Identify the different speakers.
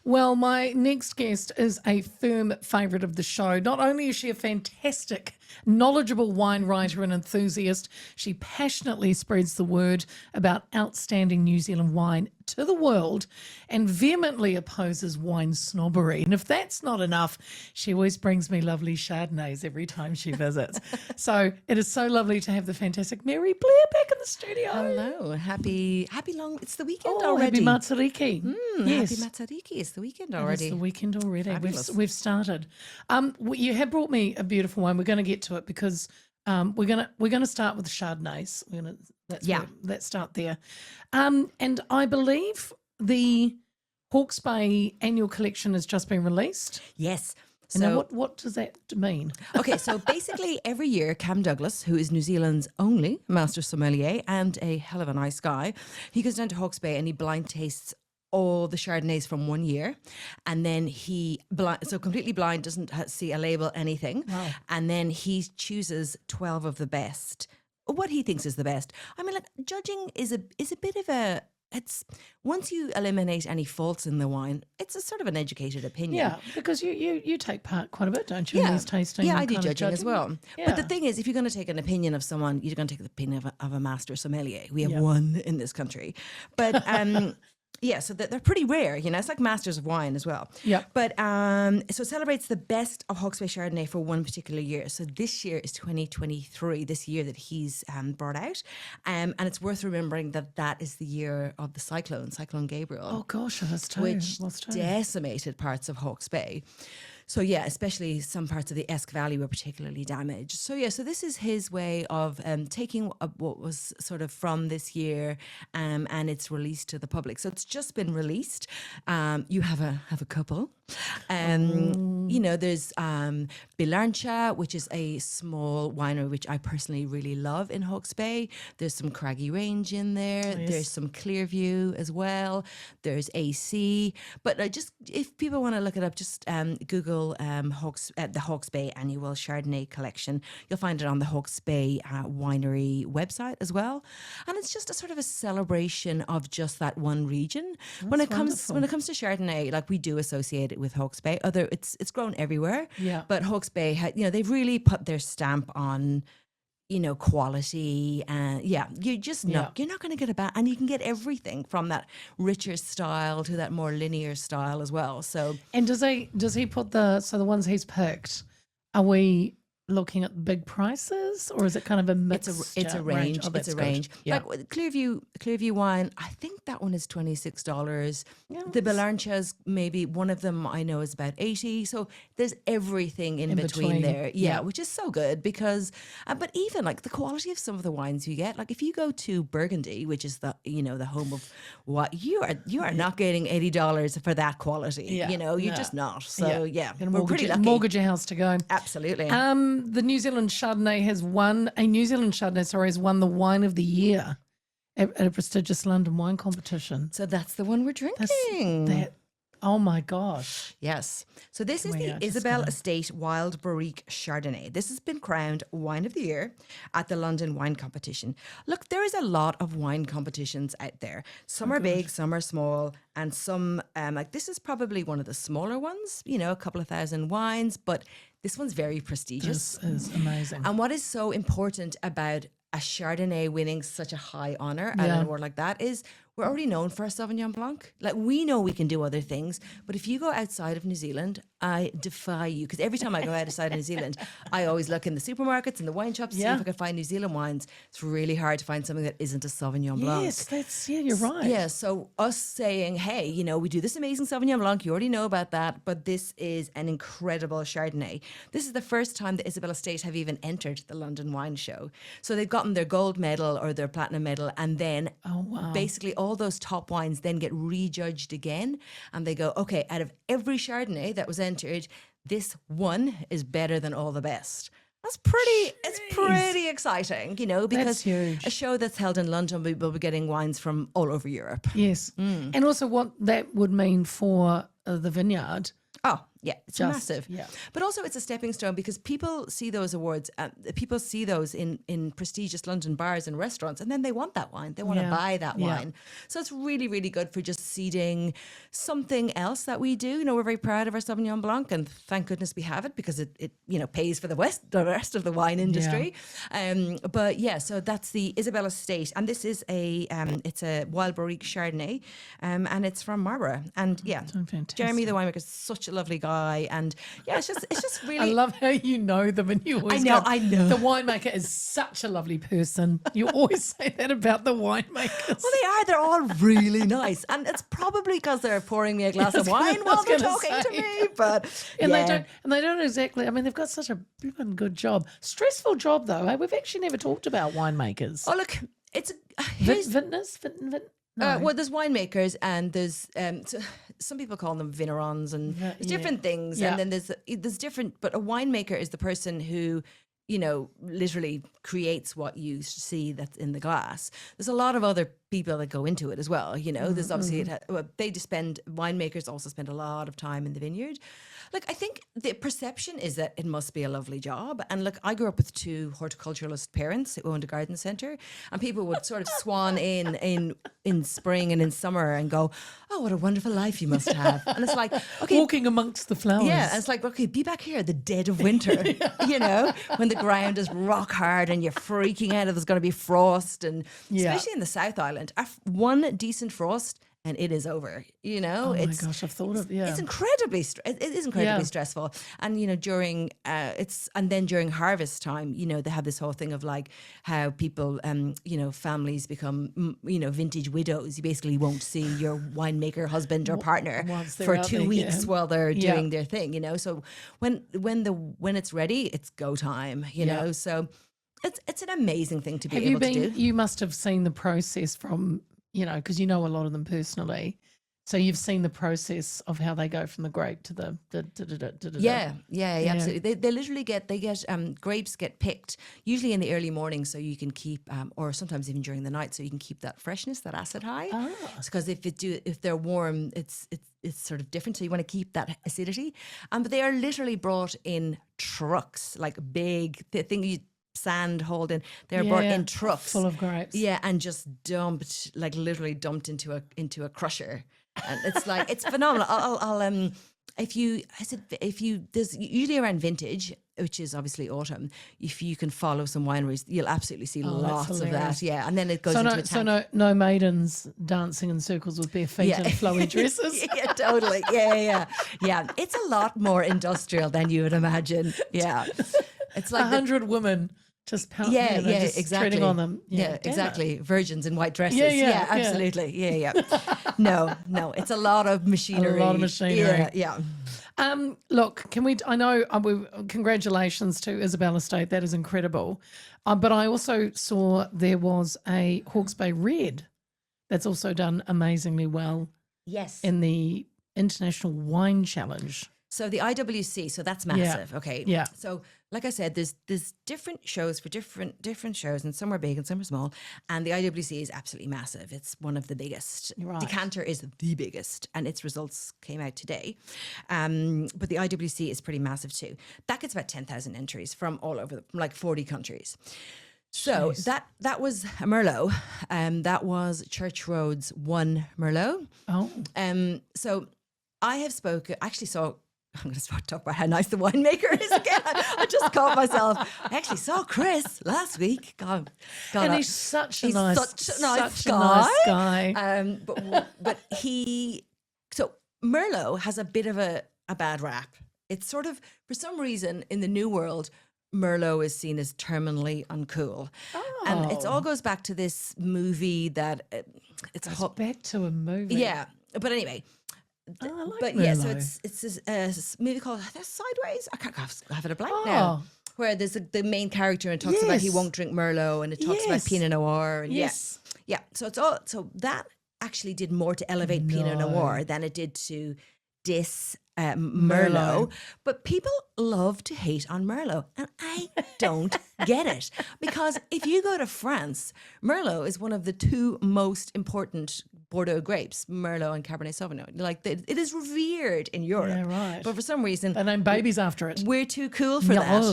Speaker 1: Well, my next guest is a firm favourite of the show. Not only is she a fantastic, knowledgeable wine writer and enthusiast, she passionately spreads the word about outstanding New Zealand wine to the world and vehemently opposes wine snobbery. And if that's not enough, she always brings me lovely Chardonnays every time she visits. So it is so lovely to have the fantastic Mary Blair back in the studio.
Speaker 2: Hello, happy long. It's the weekend
Speaker 1: Oh,
Speaker 2: already.
Speaker 1: happy Matariki.
Speaker 2: Yes, happy Matariki. It's the weekend already.
Speaker 1: It's the weekend already.
Speaker 2: Fabulous.
Speaker 1: We've started. You have brought me a beautiful one. We're going to get to it because we're gonna start with the Chardonnays. Let's start there. And I believe the Hawke's Bay annual collection has just been released.
Speaker 2: Yes.
Speaker 1: And now
Speaker 2: So,
Speaker 1: what does that mean?
Speaker 2: okay, so basically every year, Cam Douglas, who is New Zealand's only master sommelier and a hell of a nice guy, he goes down to Hawke's Bay and he blind tastes all the Chardonnays from one year, and then completely blind, doesn't see a label, anything.
Speaker 1: Wow.
Speaker 2: And then he chooses 12 of the best, what he thinks is the best. I mean, like, judging is a bit of a, it's, once you eliminate any faults in the wine, it's a sort of an educated opinion.
Speaker 1: Yeah, because you take part quite a bit, don't you, in these tasting?
Speaker 2: Yeah, I
Speaker 1: and
Speaker 2: do
Speaker 1: kind of
Speaker 2: judging as well.
Speaker 1: Yeah.
Speaker 2: But the thing is, if you're going to take an opinion of someone, you're going to take the opinion of a master sommelier. We have one in this country. But yeah, so they're pretty rare, it's like masters of wine as well.
Speaker 1: Yeah.
Speaker 2: But so it celebrates the best of Hawke's Bay Chardonnay for one particular year. So this year is 2023, this year that he's brought out. And it's worth remembering that is the year of the Cyclone Gabriel.
Speaker 1: Oh gosh, it is too.
Speaker 2: Which
Speaker 1: It was too.
Speaker 2: decimated parts of Hawke's Bay. So yeah, especially some parts of the Esk Valley were particularly damaged. So yeah, so this is his way of taking what was sort of from this year and it's released to the public. So it's just been released. You have a couple. There's Bilancha, which is a small winery, which I personally really love in Hawke's Bay. There's some Craggy Range in there.
Speaker 1: Yes.
Speaker 2: There's some Clearview as well. There's AC. But if people want to look it up, just Google the Hawke's Bay Annual Chardonnay Collection. You'll find it on the Hawke's Bay Winery website as well. And it's just a sort of a celebration of just that one region. When it comes to Chardonnay, like, we do associate it with Hawke's Bay. It's grown everywhere.
Speaker 1: Yeah.
Speaker 2: But Hawke's Bay, they've really put their stamp on, quality, and you're not going to get a bad, and you can get everything from that richer style to that more linear style as well. So,
Speaker 1: And does he put the ones he's picked, are we looking at big prices, or is it kind of a mix?
Speaker 2: it's a range.
Speaker 1: Oh,
Speaker 2: It's
Speaker 1: that's
Speaker 2: a
Speaker 1: good.
Speaker 2: range.
Speaker 1: Yeah.
Speaker 2: Like with Clearview wine, I think that one is $26. The Belanchas, maybe one of them I know is about $80. So there's everything in between there. Yeah, which is so good because, but even like the quality of some of the wines you get, like if you go to Burgundy, which is the home of what you are not getting $80 for that quality.
Speaker 1: Yeah.
Speaker 2: You're just not. So yeah, we're pretty lucky.
Speaker 1: Mortgage your house to go.
Speaker 2: Absolutely.
Speaker 1: The New Zealand Chardonnay has won the wine of the year at a prestigious London wine competition.
Speaker 2: So that's the one we're drinking.
Speaker 1: Oh my gosh.
Speaker 2: Yes. So this is the
Speaker 1: just
Speaker 2: Isabel Estate Wild Barrique Chardonnay. This has been crowned Wine of the Year at the London Wine Competition. Look, there is a lot of wine competitions out there. Some are big, some are small, and some, this is probably one of the smaller ones, a couple of thousand wines, but this one's very prestigious.
Speaker 1: This is amazing.
Speaker 2: And what is so important about a Chardonnay winning such a high honor at an award like that is we're already known for a Sauvignon Blanc. Like, we know we can do other things, but if you go outside of New Zealand, I defy you, because every time I go outside of New Zealand, I always look in the supermarkets and the wine shops to see if I can find New Zealand wines. It's really hard to find something that isn't a Sauvignon Blanc.
Speaker 1: Yes, you're right.
Speaker 2: Yeah, so us saying, hey, we do this amazing Sauvignon Blanc, you already know about that, but this is an incredible Chardonnay. This is the first time the Isabel Estate have even entered the London Wine Show. So they've gotten their gold medal or their platinum medal, and then basically all those top wines then get rejudged again, and they go, okay, out of every Chardonnay that was entered, this one is better than all the best. It's pretty exciting, because a show that's held in London, we'll be getting wines from all over Europe.
Speaker 1: Yes. And also what that would mean for the vineyard.
Speaker 2: Oh, Yeah, it's
Speaker 1: Just,
Speaker 2: massive.
Speaker 1: yeah.
Speaker 2: But also it's a stepping stone because people see those awards, people see those in prestigious London bars and restaurants, and then they want that wine. They want to
Speaker 1: Yeah.
Speaker 2: buy that
Speaker 1: Yeah.
Speaker 2: wine. So it's really, really good for just seeding something else that we do. You know, we're very proud of our Sauvignon Blanc, and thank goodness we have it because it pays for the rest of the wine industry. But yeah, so that's the Isabella Estate, and this is it's a Wild Barrique Chardonnay, and it's from Marlborough. And yeah,
Speaker 1: fantastic.
Speaker 2: Jeremy the winemaker is such a lovely guy, and yeah, it's just
Speaker 1: I
Speaker 2: really.
Speaker 1: love how you know them and you always
Speaker 2: I know.
Speaker 1: The winemaker is such a lovely person. You always say that about the winemakers.
Speaker 2: Well, they're all really nice, and it's probably because they're pouring me a glass of wine while they're talking to me. But
Speaker 1: and they don't exactly. I mean, they've got such a blooming good job. Stressful job though. We've actually never talked about winemakers.
Speaker 2: Oh look, it's
Speaker 1: Vintners. No.
Speaker 2: well, there's winemakers and there's so some people call them vignerons and there's different things,
Speaker 1: Yeah.
Speaker 2: and then there's different. But a winemaker is the person who literally creates what you see that's in the glass. There's a lot of other people that go into it as well. There's obviously winemakers also spend a lot of time in the vineyard. Look, I think the perception is that it must be a lovely job. And look, I grew up with two horticulturalist parents who owned a garden centre, and people would sort of swan in spring and in summer and go, "Oh, what a wonderful life you must have." And it's like, okay,
Speaker 1: Walking amongst the flowers.
Speaker 2: yeah, and it's like, okay, be back here at the dead of winter, when the ground is rock hard and you're freaking out if there's going to be frost, and especially in the South Island, one decent frost and it is over.
Speaker 1: Oh my gosh, I've thought of
Speaker 2: it's incredibly it is incredibly stressful, and during during harvest time, they have this whole thing of like how people families become vintage widows. You basically won't see your winemaker husband or partner for 2 weeks while they're doing their thing. So when it's ready, it's go time. So it's an amazing thing to be able to do.
Speaker 1: You must have seen the process from because you know a lot of them personally. So you've seen the process of how they go from the grape to the
Speaker 2: Yeah, absolutely. They literally get grapes get picked usually in the early morning, so you can keep, or sometimes even during the night, so you can keep that freshness, that acid high. Because if they're warm, it's sort of different. So you want to keep that acidity. But they are literally brought in trucks, like big thing. Sand holding, they're brought in trucks
Speaker 1: full of grapes,
Speaker 2: and just dumped, like literally dumped into a crusher, and it's like it's phenomenal. I'll if you there's usually around vintage, which is obviously autumn, if you can follow some wineries, you'll absolutely see lots of that. Yeah, and then it goes into a tank.
Speaker 1: So no maidens dancing in circles with bare feet and flowy dresses.
Speaker 2: Yeah, totally. Yeah. It's a lot more industrial than you would imagine. Yeah, it's like
Speaker 1: 100 women. Just
Speaker 2: just exactly.
Speaker 1: treading on them.
Speaker 2: Yeah, exactly. Virgins in white dresses.
Speaker 1: Yeah,
Speaker 2: absolutely. Yeah. No, it's a lot of machinery. Yeah.
Speaker 1: Look, I know congratulations to Isabella Estate. That is incredible. But I also saw there was a Hawke's Bay Red that's also done amazingly well.
Speaker 2: Yes.
Speaker 1: In the International Wine Challenge.
Speaker 2: So the IWC, so that's massive. Okay.
Speaker 1: Yeah.
Speaker 2: So like I said, there's different shows for different shows, and some are big and some are small. And the IWC is absolutely massive. It's one of the biggest.
Speaker 1: Right.
Speaker 2: Decanter is the biggest, and its results came out today. But the IWC is pretty massive too. That gets about 10,000 entries from all over, from like 40 countries. So that was a Merlot. That was Church Road's one Merlot.
Speaker 1: Oh.
Speaker 2: So I have I'm going to talk about how nice the winemaker is again. I just caught myself. I actually saw Chris last week. God,
Speaker 1: and he's such a nice guy.
Speaker 2: But so Merlot has a bit of a bad rap. It's sort of, for some reason, in the New World, Merlot is seen as terminally uncool. And it all goes back to this movie that
Speaker 1: back to a movie.
Speaker 2: Yeah. But anyway.
Speaker 1: I like
Speaker 2: but
Speaker 1: Merlot.
Speaker 2: yeah, so it's this movie called Sideways. I have it a blank now. Where there's the main character and it talks about he won't drink Merlot, and it talks about Pinot Noir, and yeah. So that actually did more to elevate Pinot Noir than it did to diss Merlot. But people love to hate on Merlot, and I don't get it, because if you go to France, Merlot is one of the two most important Bordeaux grapes, Merlot and Cabernet Sauvignon. Like it is revered in Europe.
Speaker 1: Yeah, right.
Speaker 2: But for some reason,
Speaker 1: They name babies after it.
Speaker 2: we're too cool for
Speaker 1: No.
Speaker 2: that.